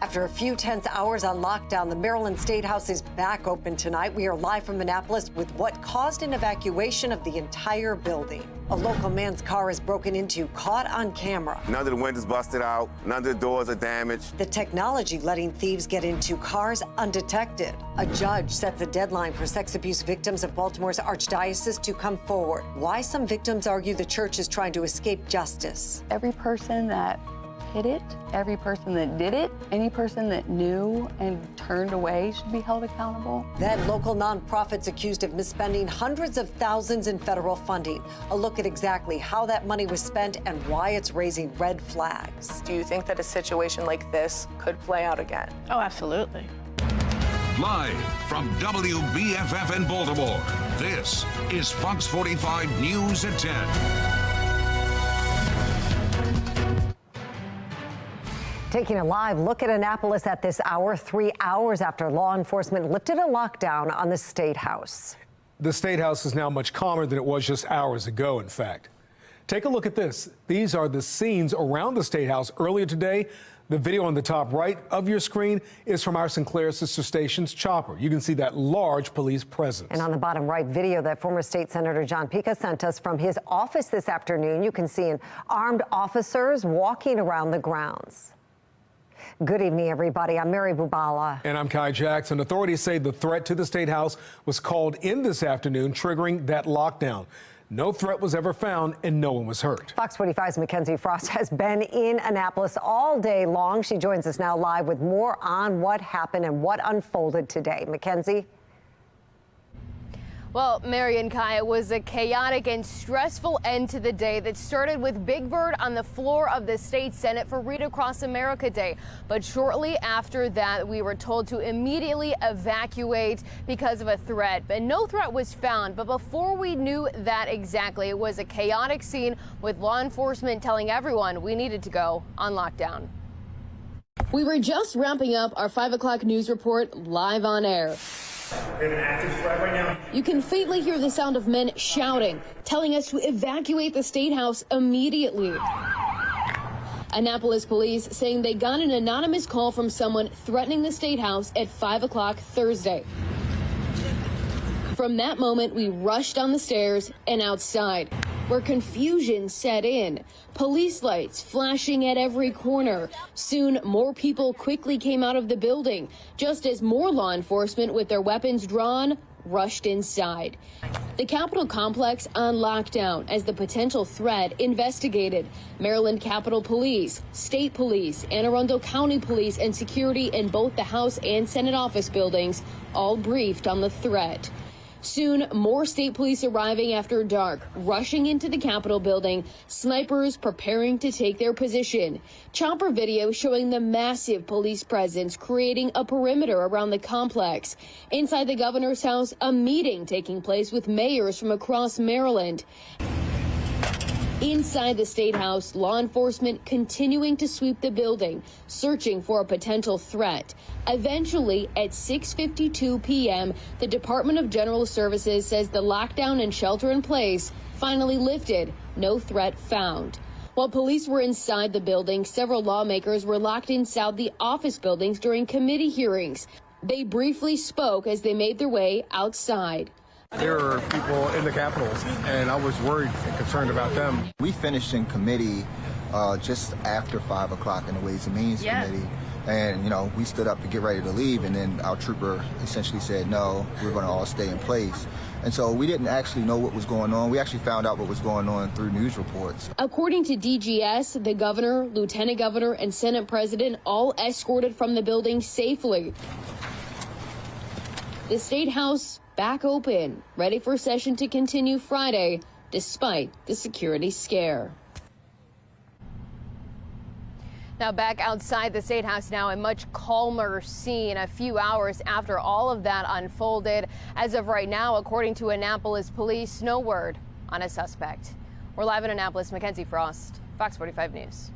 After a few tense hours on lockdown, the Maryland State House is back open tonight. We are live from Annapolis with what caused an evacuation of the entire building. A local man's car is broken into, caught on camera. None of the windows busted out, none of the doors are damaged. The technology letting thieves get into cars undetected. A judge sets a deadline for sex abuse victims of Baltimore's Archdiocese to come forward. Why some victims argue the church is trying to escape justice. Every person that hit it, every person that did it, any person that knew and turned away should be held accountable. Then local nonprofits accused of misspending hundreds of thousands in federal funding. A look at exactly how that money was spent and why it's raising red flags. Do you think that a situation like this could play out again? Oh, absolutely. Live from WBFF in Baltimore, this is Fox 45 News at 10. Taking a live look at Annapolis at this hour, 3 hours after law enforcement lifted a lockdown on the State House. The State House is now much calmer than it was just hours ago, in fact. Take a look at this. These are the scenes around the State House earlier today. The video on the top right of your screen is from our Sinclair sister station's chopper. You can see that large police presence. And on the bottom right video that former State Senator John Pica sent us from his office this afternoon, you can see armed officers walking around the grounds. Good evening, everybody. I'm Mary Bubala. And I'm Kai Jackson. Authorities say the threat to the State House was called in this afternoon, triggering that lockdown. No threat was ever found and no one was hurt. Fox 45's Mackenzie Frost has been in Annapolis all day long. She joins us now live with more on what happened and what unfolded today. Mackenzie? Well, Mary and Kai, it was a chaotic and stressful end to the day that started with Big Bird on the floor of the state Senate for Read Across America Day. But shortly after that, we were told to immediately evacuate because of a threat. And no threat was found. But before we knew that exactly, it was a chaotic scene with law enforcement telling everyone we needed to go on lockdown. We were just wrapping up our 5 o'clock news report live on air. We have an active threat right now. You can faintly hear the sound of men shouting, telling us to evacuate the State House immediately. Annapolis police saying they got an anonymous call from someone threatening the State House at 5 o'clock Thursday. From that moment, we rushed down the stairs and outside, where confusion set in. Police lights flashing at every corner. Soon, more people quickly came out of the building, just as more law enforcement with their weapons drawn rushed inside. The Capitol complex on lockdown as the potential threat investigated. Maryland Capitol Police, State Police, Anne Arundel County Police, and security in both the House and Senate office buildings all briefed on the threat. Soon, more state police arriving after dark, rushing into the Capitol building, snipers preparing to take their position. Chopper video showing the massive police presence creating a perimeter around the complex. Inside the governor's house, a meeting taking place with mayors from across Maryland. Inside the State House, law enforcement continuing to sweep the building, searching for a potential threat. Eventually, at 6:52 p.m., the Department of General Services says the lockdown and shelter in place finally lifted. No threat found. While police were inside the building, several lawmakers were locked inside the office buildings during committee hearings. They briefly spoke as they made their way outside. There were people in the Capitol, and I was worried and concerned about them. We finished in committee just after 5 o'clock in the Ways and Means Committee. And, we stood up to get ready to leave, and then our trooper essentially said, no, we're going to all stay in place. And so we didn't actually know what was going on. We actually found out what was going on through news reports. According to DGS, the governor, lieutenant governor, and Senate president all escorted from the building safely. The State House back open, ready for session to continue Friday, despite the security scare. Now back outside the State House now, a much calmer scene a few hours after all of that unfolded. As of right now, according to Annapolis police, no word on a suspect. We're live in Annapolis. Mackenzie Frost, Fox 45 News.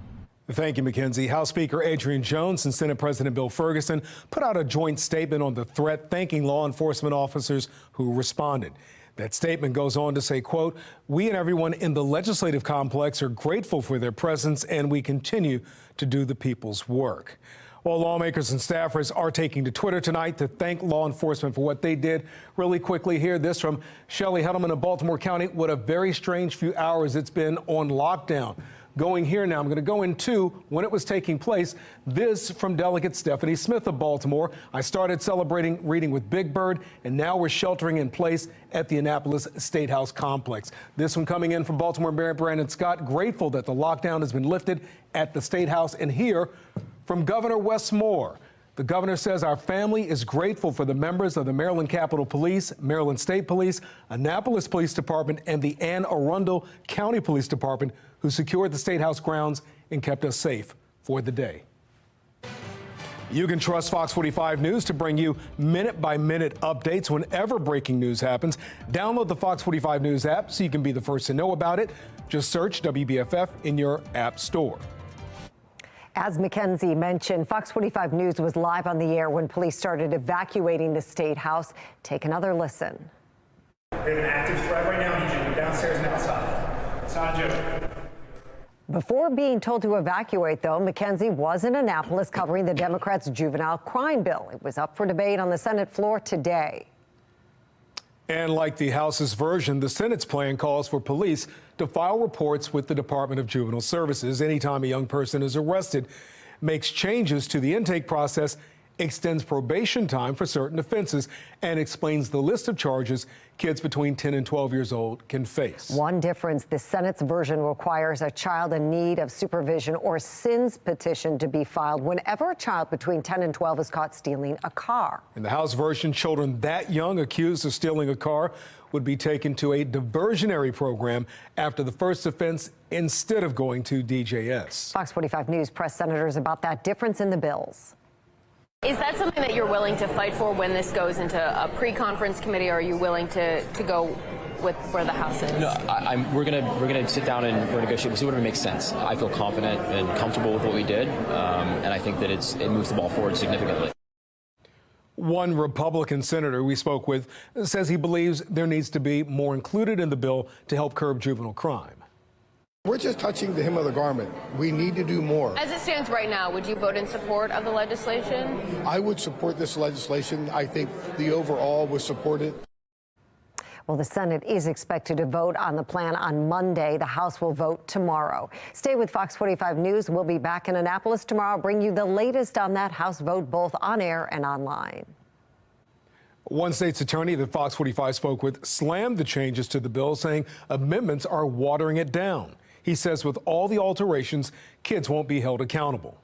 Thank you, Mackenzie. House Speaker Adrian Jones and Senate President Bill Ferguson put out a joint statement on the threat, thanking law enforcement officers who responded. That statement goes on to say, quote, "We and everyone in the legislative complex are grateful for their presence, and we continue to do the people's work." Well, lawmakers and staffers are taking to Twitter tonight to thank law enforcement for what they did. Really quickly, hear this from Shelley Heddleman of Baltimore County. What a very strange few hours it's been on lockdown. Going here now, I'm going to go into when it was taking place. This from Delegate Stephanie Smith of Baltimore. I started celebrating reading with Big Bird, and now we're sheltering in place at the Annapolis State House complex. This one coming in from Baltimore Mayor Brandon Scott, grateful that the lockdown has been lifted at the State House. And here from Governor Wes Moore. The governor says our family is grateful for the members of the Maryland Capitol Police, Maryland State Police, Annapolis Police Department, and the Anne Arundel County Police Department who secured the State House grounds and kept us safe for the day. You can trust Fox 45 News to bring you minute-by-minute updates whenever breaking news happens. Download the Fox 45 News app so you can be the first to know about it. Just search WBFF in your app store. As Mackenzie mentioned, Fox 45 News was live on the air when police started evacuating the State House. Take another listen. We have an active threat right now. I need you to go downstairs and outside. It's not a joke. Before being told to evacuate, though, Mackenzie was in Annapolis covering the Democrats' juvenile crime bill. It was up for debate on the Senate floor today. And like the House's version, the Senate's plan calls for police to file reports with the Department of Juvenile Services anytime a young person is arrested, makes changes to the intake process, extends probation time for certain offenses, and explains the list of charges kids between 10 and 12 years old can face. One difference, the Senate's version requires a child in need of supervision or SINS petition to be filed whenever a child between 10 and 12 is caught stealing a car. In the House version, children that young accused of stealing a car would be taken to a diversionary program after the first offense instead of going to DJS. Fox 45 News pressed senators about that difference in the bills. Is that something that you're willing to fight for when this goes into a pre-conference committee, or are you willing to go with where the House is? No, we're gonna sit down and we're negotiate. We'll see whatever makes sense. I feel confident and comfortable with what we did, and I think that it moves the ball forward significantly. One Republican senator we spoke with says he believes there needs to be more included in the bill to help curb juvenile crime. We're just touching the hem of the garment. We need to do more. As it stands right now, would you vote in support of the legislation? I would support this legislation. I think the overall would support it. Well, the Senate is expected to vote on the plan on Monday. The House will vote tomorrow. Stay with Fox 45 News. We'll be back in Annapolis tomorrow, bring you the latest on that House vote, both on air and online. One state's attorney that Fox 45 spoke with slammed the changes to the bill, saying amendments are watering it down. He says with all the alterations, kids won't be held accountable.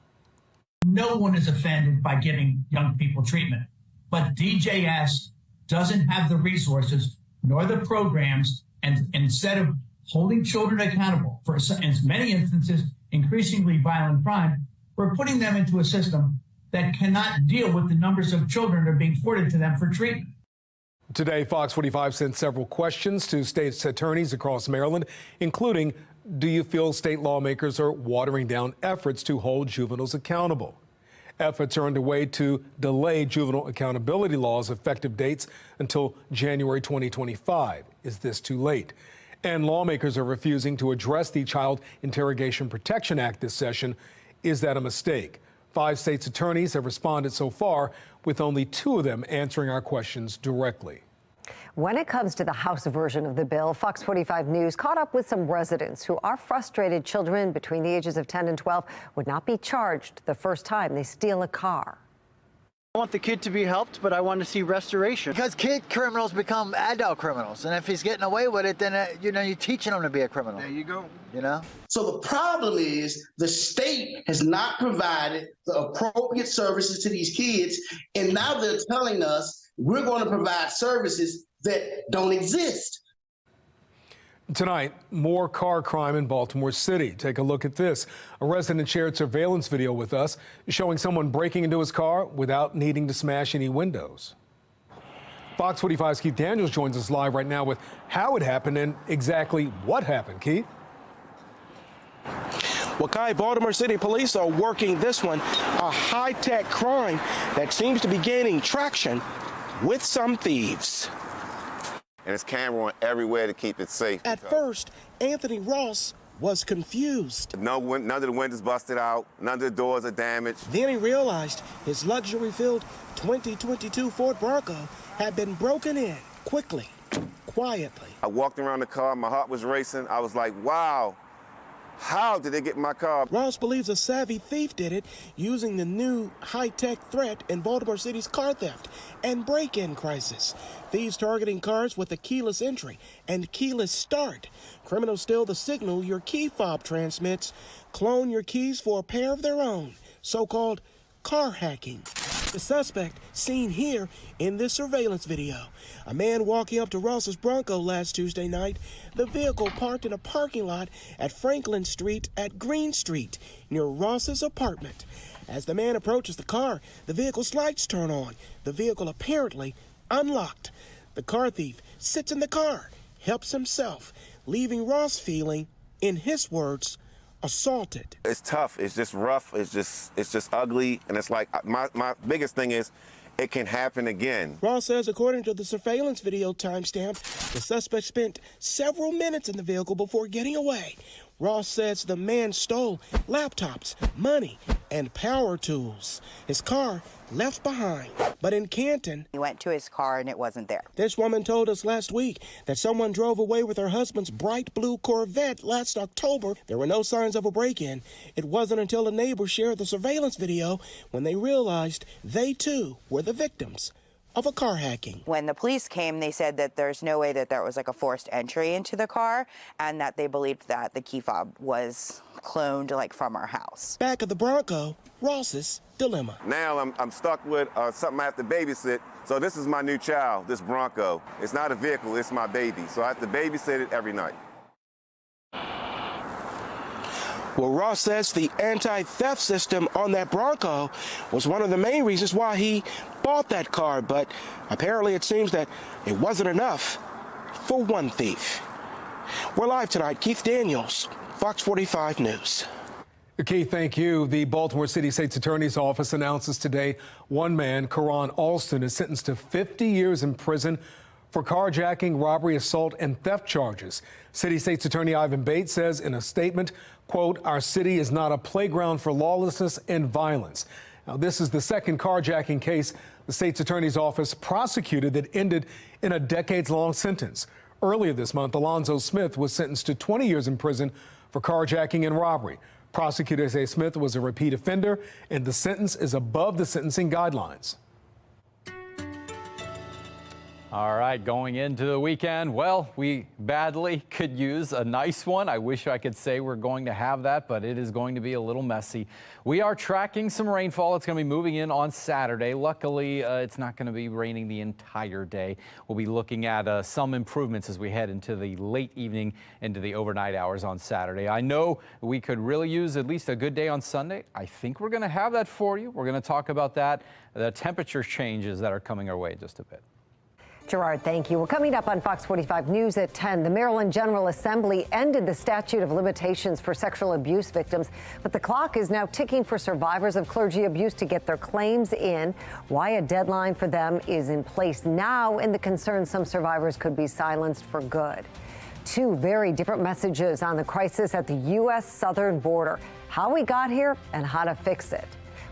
No one is offended by giving young people treatment, but DJS doesn't have the resources nor the programs, and instead of holding children accountable for, in many instances, increasingly violent crime, we're putting them into a system that cannot deal with the numbers of children that are being forwarded to them for treatment. Today, Fox 45 sent several questions to state's attorneys across Maryland, including, do you feel state lawmakers are watering down efforts to hold juveniles accountable? Efforts are underway to delay juvenile accountability laws' effective dates until January 2025. Is this too late? And lawmakers are refusing to address the Child Interrogation Protection Act this session. Is that a mistake? 5 states' attorneys have responded so far, with only 2 of them answering our questions directly. When it comes to the House version of the bill, Fox 45 News caught up with some residents who are frustrated children between the ages of 10 and 12 would not be charged the first time they steal a car. I want the kid to be helped, but I want to see restoration. Because kid criminals become adult criminals, and if he's getting away with it, then you're teaching him to be a criminal. There you go. You know? So the problem is the state has not provided the appropriate services to these kids, and now they're telling us we're going to provide services that don't exist. Tonight, more car crime in Baltimore City. Take a look at this. A resident shared surveillance video with us showing someone breaking into his car without needing to smash any windows. Fox 45's Keith Daniels joins us live right now with how it happened and exactly what happened. Keith? Well, Kai, Baltimore City Police are working this one, a high-tech crime that seems to be gaining traction with some thieves. And it's camera on everywhere to keep it safe. At first, Anthony Ross was confused. None of the windows busted out, none of the doors are damaged. Then he realized his luxury-filled 2022 Ford Bronco had been broken in quickly, quietly. I walked around the car, my heart was racing. I was like, wow, how did they get in my car? Ross believes a savvy thief did it using the new high-tech threat in Baltimore City's car theft and break-in crisis. Thieves targeting cars with a keyless entry and keyless start. Criminals steal the signal your key fob transmits, clone your keys for a pair of their own, so-called car hacking. The suspect seen here in this surveillance video. A man walking up to Ross's Bronco last Tuesday night, the vehicle parked in a parking lot at Franklin Street at Green Street near Ross's apartment. As the man approaches the car, the vehicle's lights turn on. The vehicle apparently unlocked. The car thief sits in the car, helps himself, leaving Ross feeling, in his words, assaulted. It's tough, it's just rough, it's just ugly, and it's like, my biggest thing is, it can happen again. Ross says, according to the surveillance video timestamp, the suspect spent several minutes in the vehicle before getting away. Ross says the man stole laptops, money, and power tools. His car left behind. But in Canton, he went to his car and it wasn't there. This woman told us last week that someone drove away with her husband's bright blue Corvette last October. There were no signs of a break-in. It wasn't until a neighbor shared the surveillance video when they realized they too were the victims of a car hacking. When the police came, they said that there's no way that there was like a forced entry into the car and that they believed that the key fob was cloned like from our house. Back of the Bronco, Ross's dilemma. Now I'm stuck with something I have to babysit. So this is my new child, this Bronco. It's not a vehicle, it's my baby. So I have to babysit it every night. Well, Ross says the anti-theft system on that Bronco was one of the main reasons why he bought that car, but apparently it seems that it wasn't enough for one thief. We're live tonight. Keith Daniels, Fox 45 News. Keith, thank you. The Baltimore City State's Attorney's Office announces today one man, Karan Alston, is sentenced to 50 years in prison for carjacking, robbery, assault, and theft charges. City State's Attorney Ivan Bates says in a statement, quote, "Our city is not a playground for lawlessness and violence." Now, this is the second carjacking case the state's attorney's office prosecuted that ended in a decades-long sentence. Earlier this month, Alonzo Smith was sentenced to 20 years in prison for carjacking and robbery. Prosecutors say Smith was a repeat offender, and the sentence is above the sentencing guidelines. All right, going into the weekend, well, we badly could use a nice one. I wish I could say we're going to have that, but it is going to be a little messy. We are tracking some rainfall. It's going to be moving in on Saturday. Luckily, it's not going to be raining the entire day. We'll be looking at some improvements as we head into the late evening, into the overnight hours on Saturday. I know we could really use at least a good day on Sunday. I think we're going to have that for you. We're going to talk about that, the temperature changes that are coming our way in just a bit. Gerard, thank you. Well, coming up on Fox 45 News at 10, the Maryland General Assembly ended the statute of limitations for sexual abuse victims, but the clock is now ticking for survivors of clergy abuse to get their claims in. Why a deadline for them is in place now, and the concern some survivors could be silenced for good. Two very different messages on the crisis at the U.S. southern border, how we got here and how to fix it.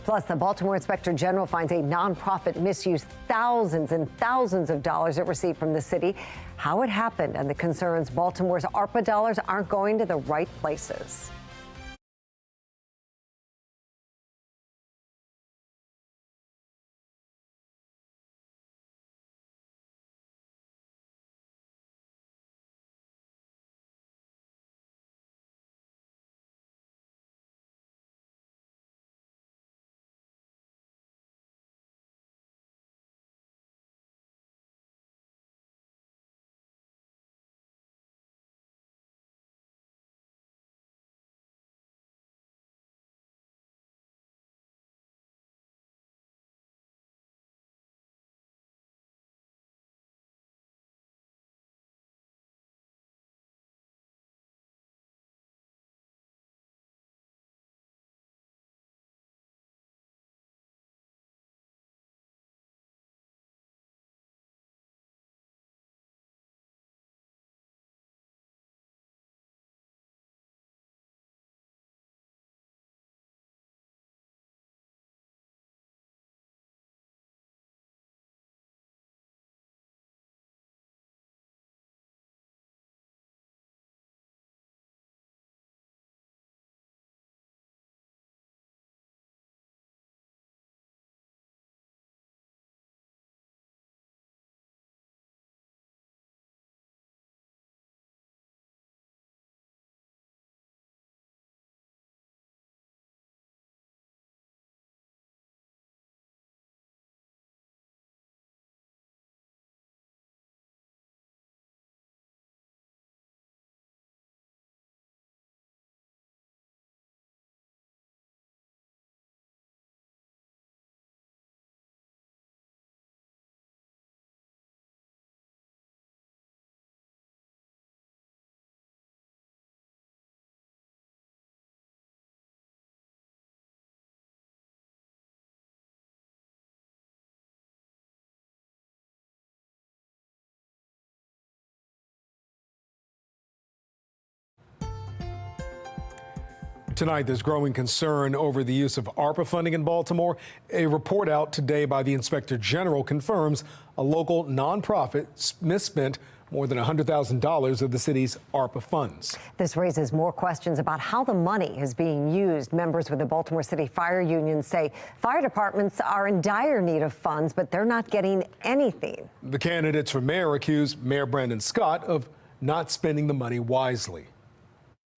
Plus, the Baltimore Inspector General finds a nonprofit misused thousands and thousands of dollars it received from the city, how it happened, and the concerns Baltimore's ARPA dollars aren't going to the right places. Tonight, there's growing concern over the use of ARPA funding in Baltimore. A report out today by the Inspector General confirms a local nonprofit misspent more than $100,000 of the city's ARPA funds. This raises more questions about how the money is being used. Members with the Baltimore City Fire Union say fire departments are in dire need of funds, but they're not getting anything. The candidates for mayor accuse Mayor Brandon Scott of not spending the money wisely.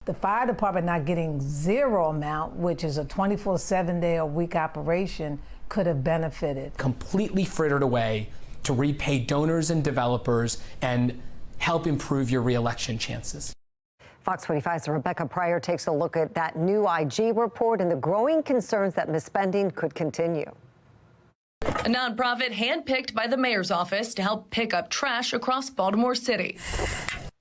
The fire department not getting zero amount, which is a 24/7-day-a-week operation, could have benefited. Completely frittered away to repay donors and developers and help improve your re-election chances. Fox 45's Rebecca Pryor takes a look at that new IG report and the growing concerns that misspending could continue. A nonprofit handpicked by the mayor's office to help pick up trash across Baltimore City.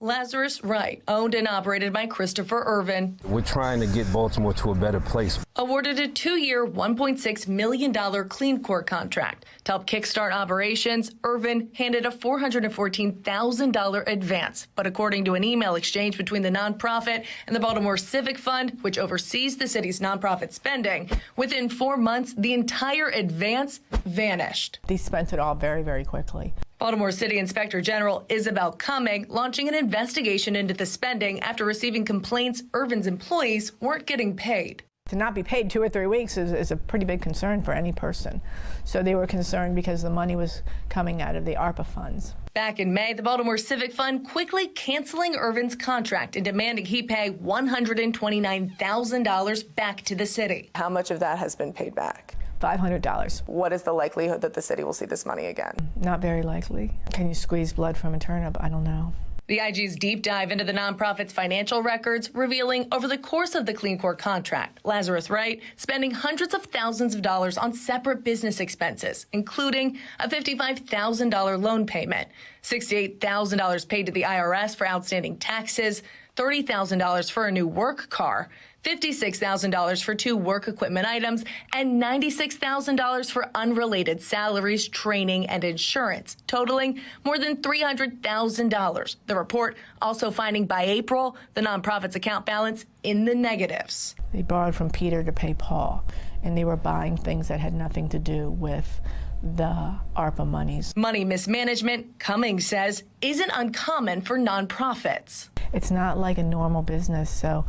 Lazarus Wright, owned and operated by Christopher Irvin. We're trying to get Baltimore to a better place. Awarded a 2-year, $1.6 million clean court contract. To help kickstart operations, Irvin handed a $414,000 advance. But according to an email exchange between the nonprofit and the Baltimore Civic Fund, which oversees the city's nonprofit spending, within 4 months, the entire advance vanished. They spent it all very, very quickly. Baltimore City Inspector General Isabel Cumming launching an investigation into the spending after receiving complaints Irvin's employees weren't getting paid. To not be paid 2 or 3 weeks is a pretty big concern for any person. So they were concerned because the money was coming out of the ARPA funds. Back in May, the Baltimore Civic Fund quickly canceling Irvin's contract and demanding he pay $129,000 back to the city. How much of that has been paid back? $500. What is the likelihood that the city will see this money again? Not very likely. Can you squeeze blood from a turnip? I don't know. The IG's deep dive into the nonprofit's financial records revealing over the course of the Clean Court contract, Lazarus Wright spending hundreds of thousands of dollars on separate business expenses, including a $55,000 loan payment, $68,000 paid to the IRS for outstanding taxes, $30,000 for a new work car, $56,000 for 2 work equipment items, and $96,000 for unrelated salaries, training, and insurance, totaling more than $300,000. The report also finding by April, the nonprofit's account balance in the negatives. They borrowed from Peter to pay Paul, and they were buying things that had nothing to do with the ARPA monies. Money mismanagement, Cumming says, isn't uncommon for nonprofits. It's not like a normal business, so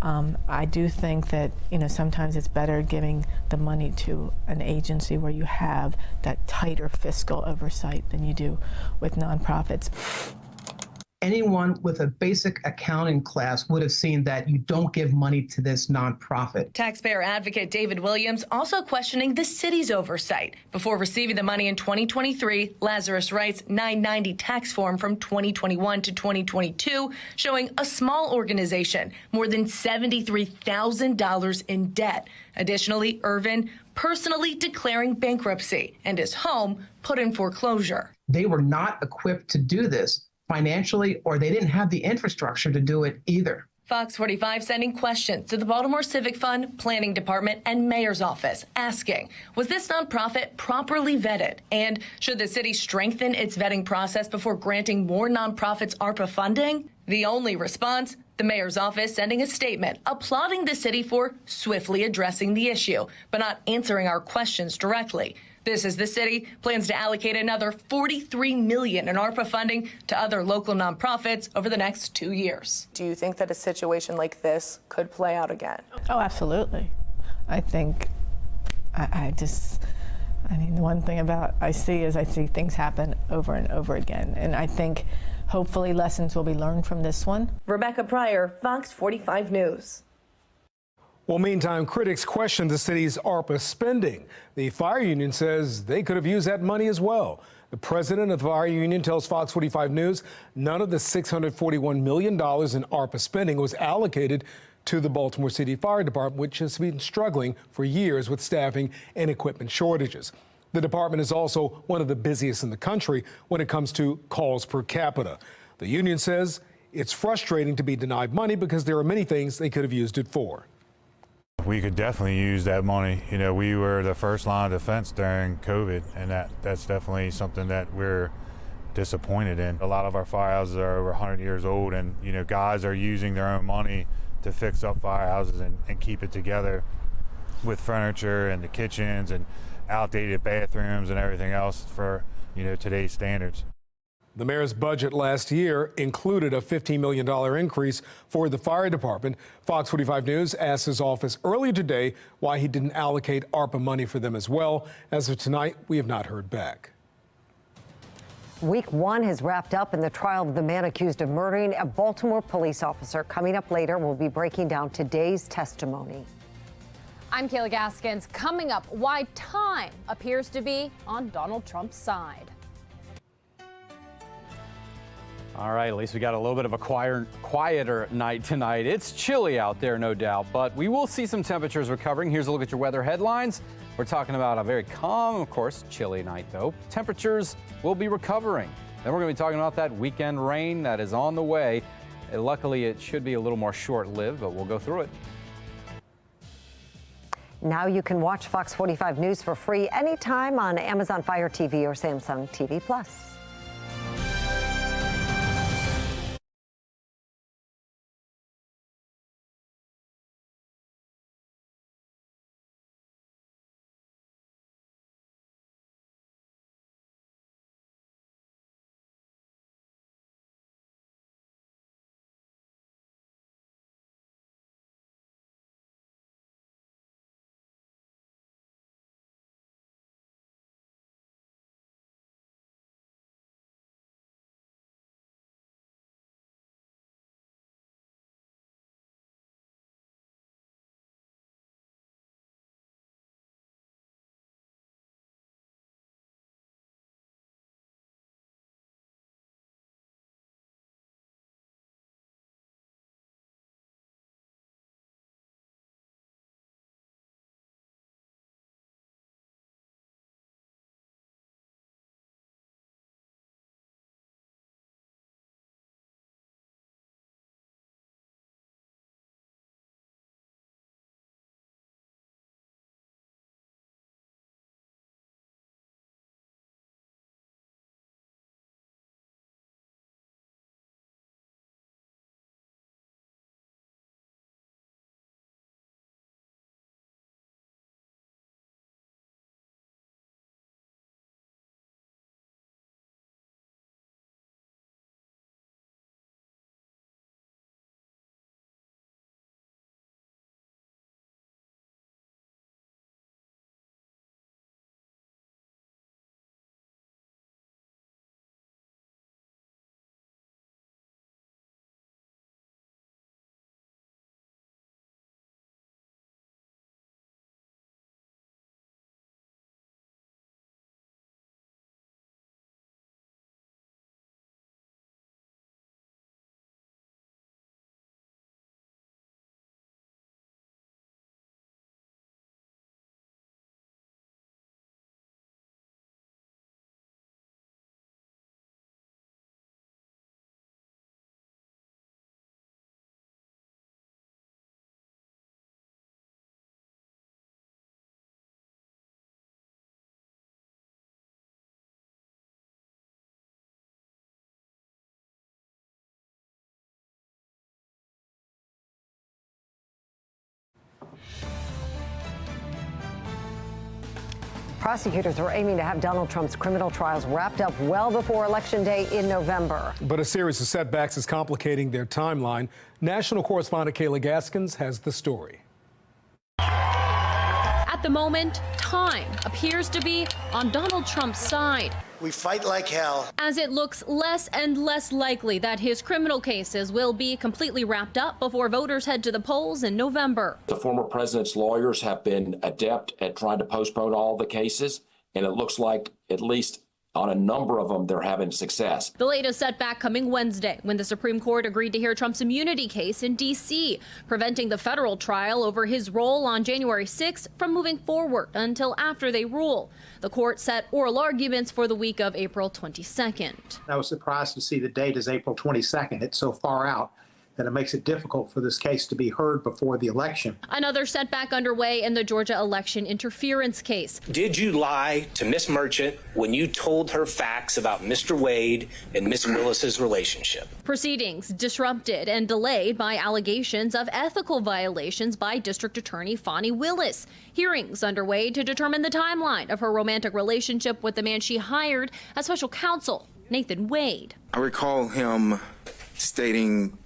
I do think that, sometimes it's better giving the money to an agency where you have that tighter fiscal oversight than you do with nonprofits. Anyone with a basic accounting class would have seen that you don't give money to this nonprofit. Taxpayer advocate David Williams also questioning the city's oversight. Before receiving the money in 2023, Lazarus Wright's 990 tax form from 2021 to 2022 showing a small organization, more than $73,000 in debt. Additionally, Irvin personally declaring bankruptcy and his home put in foreclosure. They were not equipped to do this financially, or they didn't have the infrastructure to do it either. Fox 45 sending questions to the Baltimore Civic Fund, Planning Department, and Mayor's Office, asking, was this nonprofit properly vetted? And should the city strengthen its vetting process before granting more nonprofits ARPA funding? The only response, the Mayor's Office sending a statement applauding the city for swiftly addressing the issue, but not answering our questions directly. This as the city plans to allocate another $43 million in ARPA funding to other local nonprofits over the next 2 years. Do you think that a situation like this could play out again? Oh, absolutely. I think, the one thing I see things happen over and over again. And I think hopefully lessons will be learned from this one. Rebecca Pryor, Fox 45 News. Well, meantime, critics question the city's ARPA spending. The fire union says they could have used that money as well. The president of the fire union tells Fox 45 News none of the $641 million in ARPA spending was allocated to the Baltimore City Fire Department, which has been struggling for years with staffing and equipment shortages. The department is also one of the busiest in the country when it comes to calls per capita. The union says it's frustrating to be denied money because there are many things they could have used it for. We could definitely use that money. We were the first line of defense during COVID, and that's definitely something that we're disappointed in. A lot of our firehouses are over 100 years old, and guys are using their own money to fix up firehouses and keep it together with furniture and the kitchens and outdated bathrooms and everything else for today's standards. The mayor's budget last year included a $15 million increase for the fire department. Fox 45 News asked his office earlier today why he didn't allocate ARPA money for them as well. As of tonight, we have not heard back. Week one has wrapped up in the trial of the man accused of murdering a Baltimore police officer. Coming up later, we'll be breaking down today's testimony. I'm Kayla Gaskins. Coming up, why time appears to be on Donald Trump's side. All right, at least we got a little bit of a quieter night tonight. It's chilly out there, no doubt, but we will see some temperatures recovering. Here's a look at your weather headlines. We're talking about a very calm, of course, chilly night, though. Temperatures will be recovering. Then we're going to be talking about that weekend rain that is on the way. Luckily, it should be a little more short-lived, but we'll go through it. Now you can watch Fox 45 News for free anytime on Amazon Fire TV or Samsung TV Plus. Prosecutors are aiming to have Donald Trump's criminal trials wrapped up well before Election Day in November. But a series of setbacks is complicating their timeline. National correspondent Kayla Gaskins has the story. At the moment, time appears to be on Donald Trump's side. We fight like hell. As it looks less and less likely that his criminal cases will be completely wrapped up before voters head to the polls in November. The former president's lawyers have been adept at trying to postpone all the cases, and it looks like, at least on a number of them, they're having success. The latest setback coming Wednesday when the Supreme Court agreed to hear Trump's immunity case in D.C., preventing the federal trial over his role on January 6th from moving forward until after they rule. The court set oral arguments for the week of April 22nd. I was surprised to see the date is April 22nd. It's so far out. that it makes it difficult for this case to be heard before the election. Another setback underway in the Georgia election interference case. Did you lie to Miss Merchant when you told her facts about Mr. Wade and Miss Willis's relationship? Proceedings disrupted and delayed by allegations of ethical violations by District Attorney Fani Willis. Hearings underway to determine the timeline of her romantic relationship with the man she hired as special counsel, Nathan Wade. I recall him stating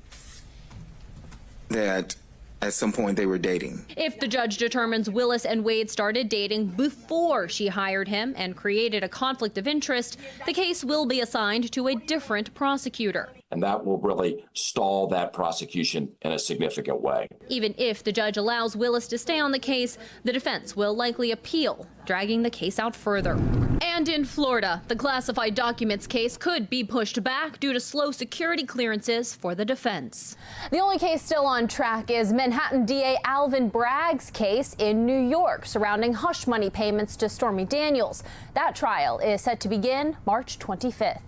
that at some point they were dating. If the judge determines Willis and Wade started dating before she hired him and created a conflict of interest, the case will be assigned to a different prosecutor. And that will really stall that prosecution in a significant way. Even if the judge allows Willis to stay on the case, the defense will likely appeal, dragging the case out further. And in Florida, the classified documents case could be pushed back due to slow security clearances for the defense. The only case still on track is Manhattan DA Alvin Bragg's case in New York surrounding hush money payments to Stormy Daniels. That trial is set to begin March 25th.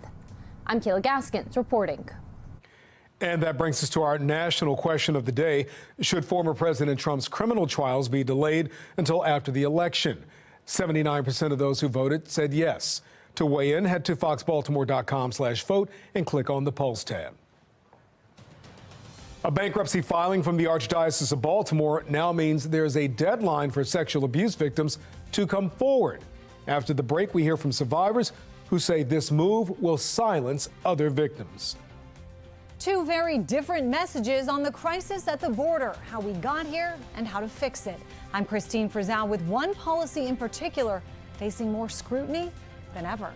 I'm Kayla Gaskins reporting. And that brings us to our national question of the day. Should former President Trump's criminal trials be delayed until after the election? 79% of those who voted said yes. To weigh in, head to foxbaltimore.com/vote and click on the Polls tab. A bankruptcy filing from the Archdiocese of Baltimore now means there's a deadline for sexual abuse victims to come forward. After the break, we hear from survivors who say this move will silence other victims. Two very different messages on the crisis at the border, how we got here and how to fix it. I'm Christine Frizzell with one policy in particular facing more scrutiny than ever.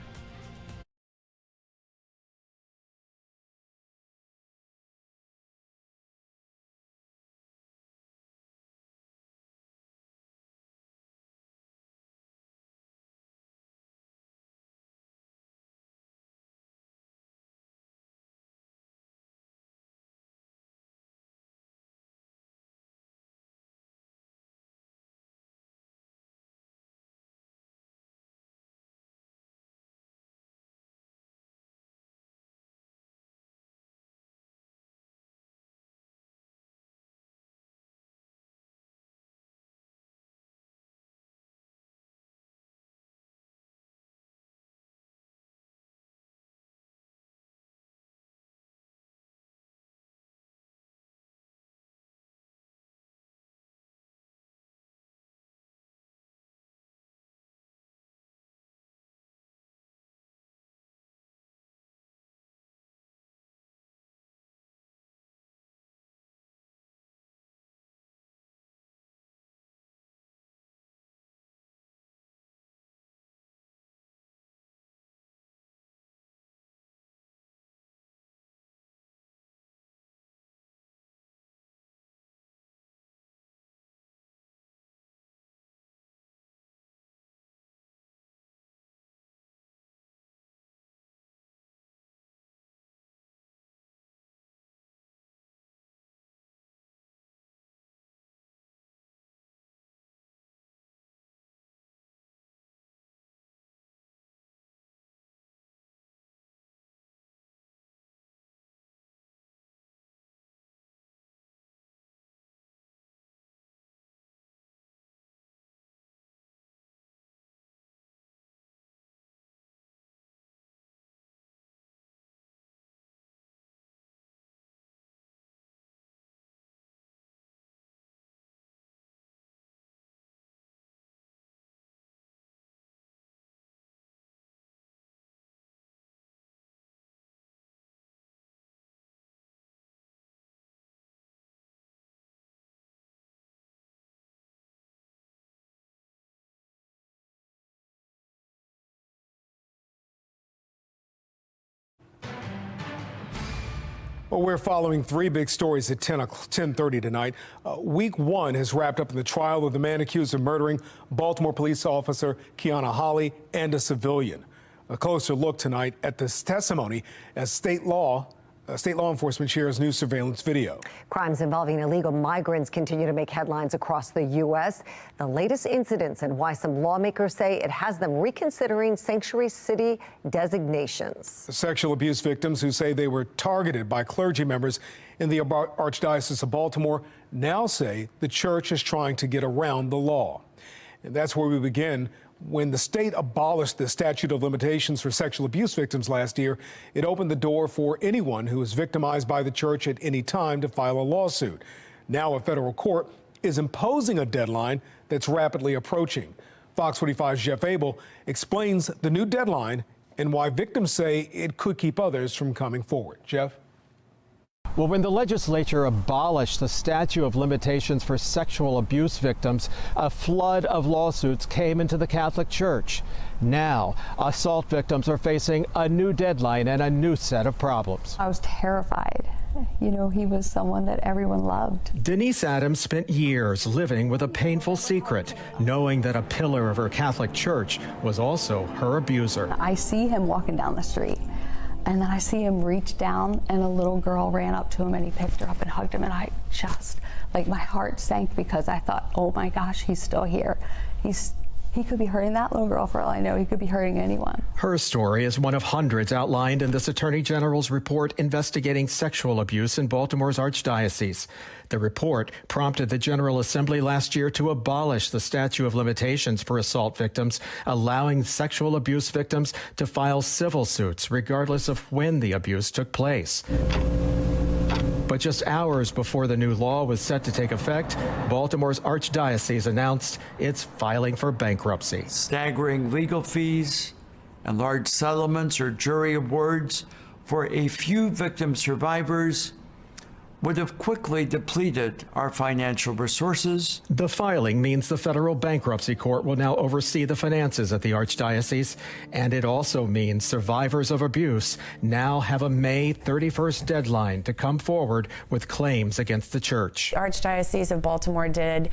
Well, we're following three big stories at 10:30 tonight. Week one has wrapped up in the trial of the man accused of murdering Baltimore police officer Kiana Holly and a civilian. A closer look tonight at this testimony as state law State law enforcement shares new surveillance video. Crimes involving illegal migrants continue to make headlines across the U.S. The latest incidents and why some lawmakers say it has them reconsidering sanctuary city designations. Sexual abuse victims who say they were targeted by clergy members in the Archdiocese of Baltimore now say the church is trying to get around the law. And that's where we begin. When the state abolished the statute of limitations for sexual abuse victims last year, it opened the door for anyone who is victimized by the church at any time to file a lawsuit. Now a federal court is imposing a deadline that's rapidly approaching. Fox 45's Jeff Abel explains the new deadline and why victims say it could keep others from coming forward. Jeff? Well, when the legislature abolished the statute of limitations for sexual abuse victims, a flood of lawsuits came into the Catholic Church. Now, assault victims are facing a new deadline and a new set of problems. I was terrified. You know, he was someone that everyone loved. Denise Adams spent years living with a painful secret, knowing that a pillar of her Catholic Church was also her abuser. I see him walking down the street. And then I see him reach down and a little girl ran up to him and he picked her up and hugged him, and I just, like, my heart sank because I thought, oh my gosh, he's still here. He could be hurting that little girl for all I know. He could be hurting anyone. Her story is one of hundreds outlined in this Attorney General's report investigating sexual abuse in Baltimore's Archdiocese. The report prompted the General Assembly last year to abolish the statute of limitations for assault victims, allowing sexual abuse victims to file civil suits regardless of when the abuse took place. But just hours before the new law was set to take effect, Baltimore's Archdiocese announced it's filing for bankruptcy. Staggering legal fees and large settlements or jury awards for a few victim survivors would have quickly depleted our financial resources. The filing means the federal bankruptcy court will now oversee the finances at the Archdiocese, and it also means survivors of abuse now have a May 31st deadline to come forward with claims against the church. Archdiocese of Baltimore did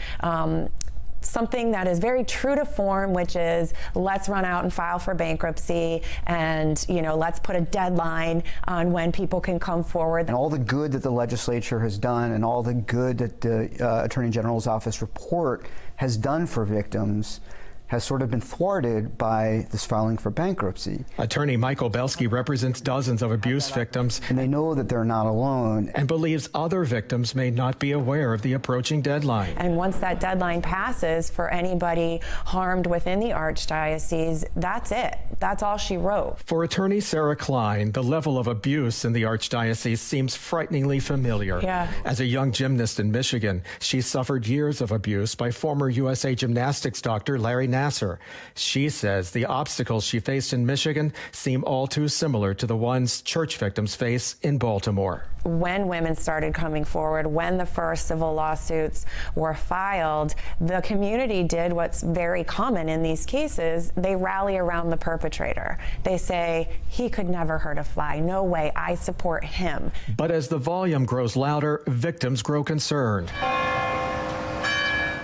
something that is very true to form, which is let's run out and file for bankruptcy, and let's put a deadline on when people can come forward. And all the good that the legislature has done and all the good that the Attorney General's office report has done for victims has sort of been thwarted by this filing for bankruptcy. Attorney Michael Belsky represents dozens of abuse victims. And they know that they're not alone. And believes other victims may not be aware of the approaching deadline. And once that deadline passes for anybody harmed within the Archdiocese, that's it. That's all she wrote. For attorney Sarah Klein, the level of abuse in the Archdiocese seems frighteningly familiar. Yeah. As a young gymnast in Michigan, she suffered years of abuse by former USA gymnastics doctor Larry Nasser. She says the obstacles she faced in Michigan seem all too similar to the ones church victims face in Baltimore. When women started coming forward, when the first civil lawsuits were filed, the community did what's very common in these cases. They rally around the perpetrator. They say, he could never hurt a fly. No way, I support him. But as the volume grows louder, victims grow concerned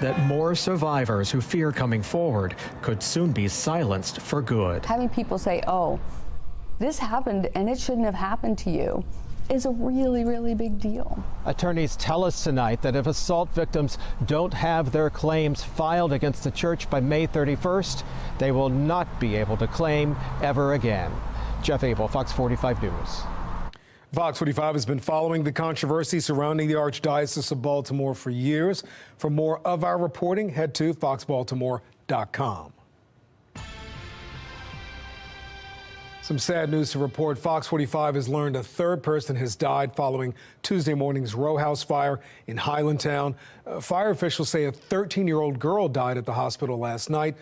that more survivors who fear coming forward could soon be silenced for good. Having people say, oh, this happened and it shouldn't have happened to you, is a really, really big deal. Attorneys tell us tonight that if assault victims don't have their claims filed against the church by May 31st, they will not be able to claim ever again. Jeff Abel, Fox 45 News. Fox 45 has been following the controversy surrounding the Archdiocese of Baltimore for years. For more of our reporting, head to foxbaltimore.com. Some sad news to report. Fox 45 has learned a third person has died following Tuesday morning's row house fire in Highlandtown. Fire officials say a 13-year-old girl died at the hospital last night.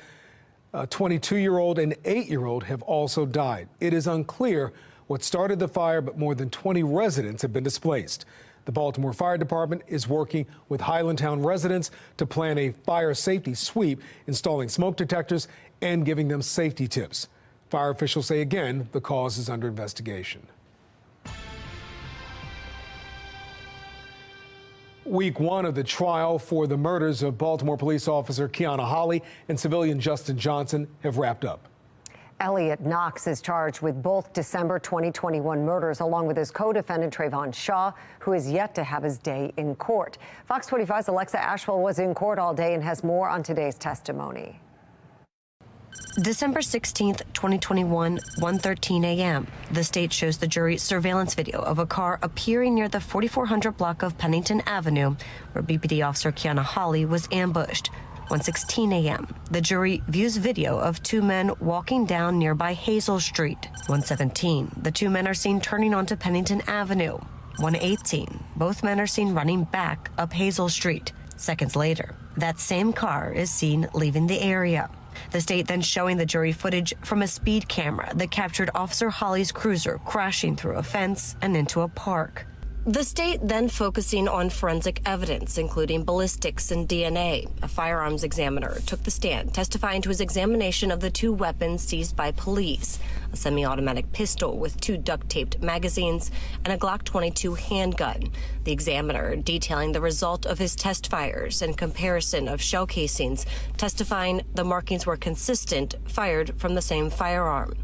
A 22-year-old and 8-year-old have also died. It is unclear what started the fire, but more than 20 residents have been displaced. The Baltimore Fire Department is working with Highlandtown residents to plan a fire safety sweep, installing smoke detectors and giving them safety tips. Fire officials say again the cause is under investigation. Week one of the trial for the murders of Baltimore police officer Kiana Holley and civilian Justin Johnson have wrapped up. Elliot Knox is charged with both December 2021 murders, along with his co-defendant Trayvon Shaw, who is yet to have his day in court. Fox 45's Alexa Ashwell was in court all day and has more on today's testimony. December 16th, 2021, 1:13 a.m. The state shows the jury surveillance video of a car appearing near the 4400 block of Pennington Avenue, where BPD officer Kiana Hawley was ambushed. 1:16 a.m. The jury views video of two men walking down nearby Hazel Street. 1:17. The two men are seen turning onto Pennington Avenue. 1:18. Both men are seen running back up Hazel Street. Seconds later, that same car is seen leaving the area. The state then showing the jury footage from a speed camera that captured Officer Hawley's cruiser crashing through a fence and into a park. The state then focusing on forensic evidence, including ballistics and DNA. A firearms examiner took the stand, testifying to his examination of the two weapons seized by police, a semi-automatic pistol with two duct-taped magazines and a Glock 22 handgun. The examiner detailing the result of his test fires and comparison of shell casings, testifying the markings were consistent, fired from the same firearm.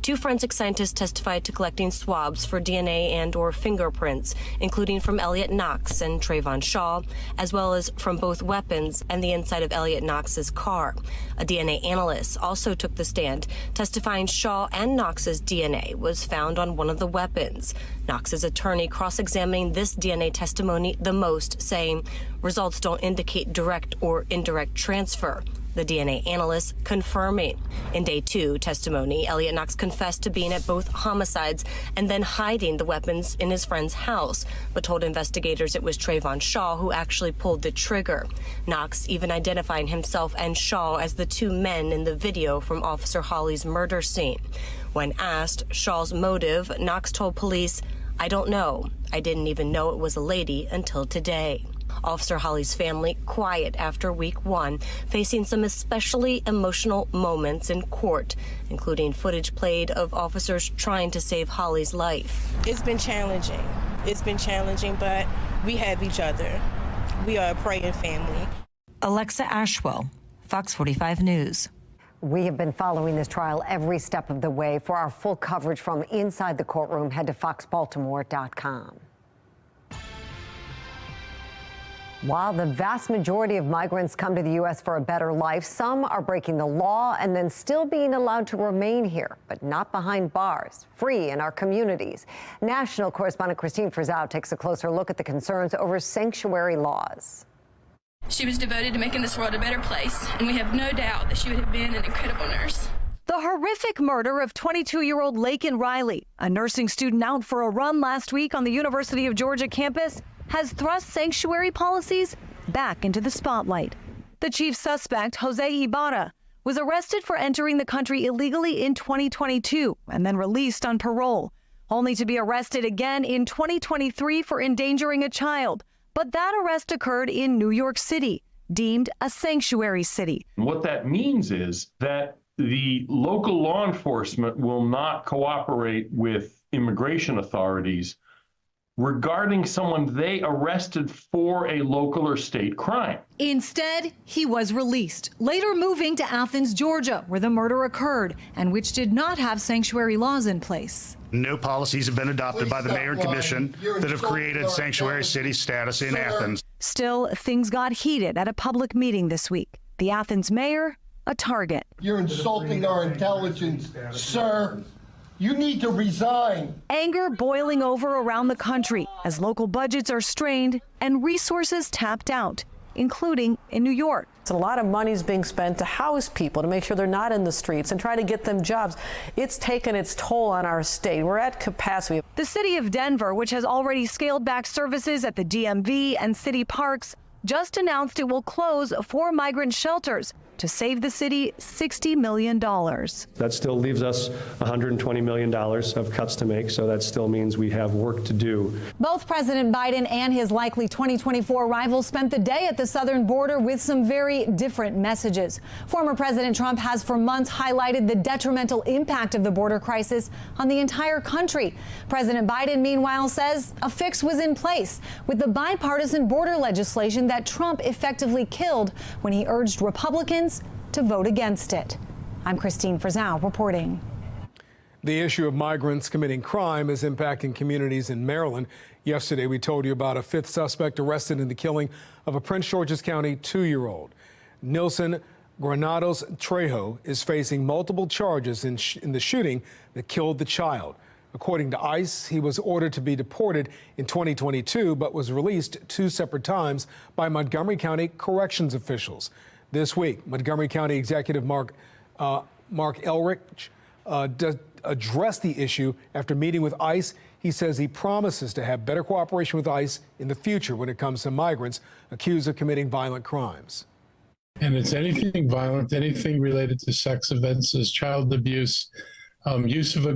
Two forensic scientists testified to collecting swabs for DNA and/or fingerprints, including from Elliot Knox and Trayvon Shaw, as well as from both weapons and the inside of Elliot Knox's car. A DNA analyst also took the stand, testifying Shaw and Knox's DNA was found on one of the weapons. Knox's attorney cross-examining this DNA testimony the most, saying results don't indicate direct or indirect transfer. The DNA analyst confirming. In day 2 testimony, Elliot Knox confessed to being at both homicides and then hiding the weapons in his friend's house, but told investigators it was Trayvon Shaw who actually pulled the trigger. Knox even identifying himself and Shaw as the two men in the video from Officer Hawley's murder scene. When asked Shaw's motive, Knox told police, "I don't know. I didn't even know it was a lady until today." Officer Hawley's family quiet after week 1, facing some especially emotional moments in court, including footage played of officers trying to save Hawley's life. It's been challenging. It's been challenging, but we have each other. We are a praying family. Alexa Ashwell, Fox 45 News. We have been following this trial every step of the way. For our full coverage from inside the courtroom, head to foxbaltimore.com. While the vast majority of migrants come to the U.S. for a better life, some are breaking the law and then still being allowed to remain here, but not behind bars, free in our communities. National correspondent Christine Frizzau takes a closer look at the concerns over sanctuary laws. She was devoted to making this world a better place, and we have no doubt that she would have been an incredible nurse. The horrific murder of 22-year-old Laken Riley, a nursing student out for a run last week on the University of Georgia campus, has thrust sanctuary policies back into the spotlight. The chief suspect, Jose Ibarra, was arrested for entering the country illegally in 2022 and then released on parole, only to be arrested again in 2023 for endangering a child. But that arrest occurred in New York City, deemed a sanctuary city. What that means is that the local law enforcement will not cooperate with immigration authorities regarding someone they arrested for a local or state crime. Instead, he was released, later moving to Athens, Georgia, where the murder occurred and which did not have sanctuary laws in place. No policies have been adopted by the mayor and commission that have created sanctuary city status in Athens. Still, things got heated at a public meeting this week. The Athens mayor, a target. You're insulting our intelligence, sir. You need to resign. Anger boiling over around the country as local budgets are strained and resources tapped out, including in New York. A lot of money is being spent to house people, to make sure they're not in the streets and try to get them jobs. It's taken its toll on our state. We're at capacity. The city of Denver, which has already scaled back services at the DMV and city parks, just announced it will close 4 migrant shelters to save the city $60 million. That still leaves us $120 million of cuts to make, so that still means we have work to do. Both President Biden and his likely 2024 rival spent the day at the southern border with some very different messages. Former President Trump has for months highlighted the detrimental impact of the border crisis on the entire country. President Biden, meanwhile, says a fix was in place with the bipartisan border legislation that Trump effectively killed when he urged Republicans to vote against it. I'm Christine Frizzau reporting. The issue of migrants committing crime is impacting communities in Maryland. Yesterday, we told you about a fifth suspect arrested in the killing of a Prince George's County 2-year-old. Nilson Granados Trejo is facing multiple charges in the shooting that killed the child. According to ICE, he was ordered to be deported in 2022, but was released 2 separate times by Montgomery County corrections officials. This week, Montgomery County Executive Mark Elrich addressed the issue after meeting with ICE. He says he promises to have better cooperation with ICE in the future when it comes to migrants accused of committing violent crimes. And it's anything violent, anything related to sex offenses, child abuse, use of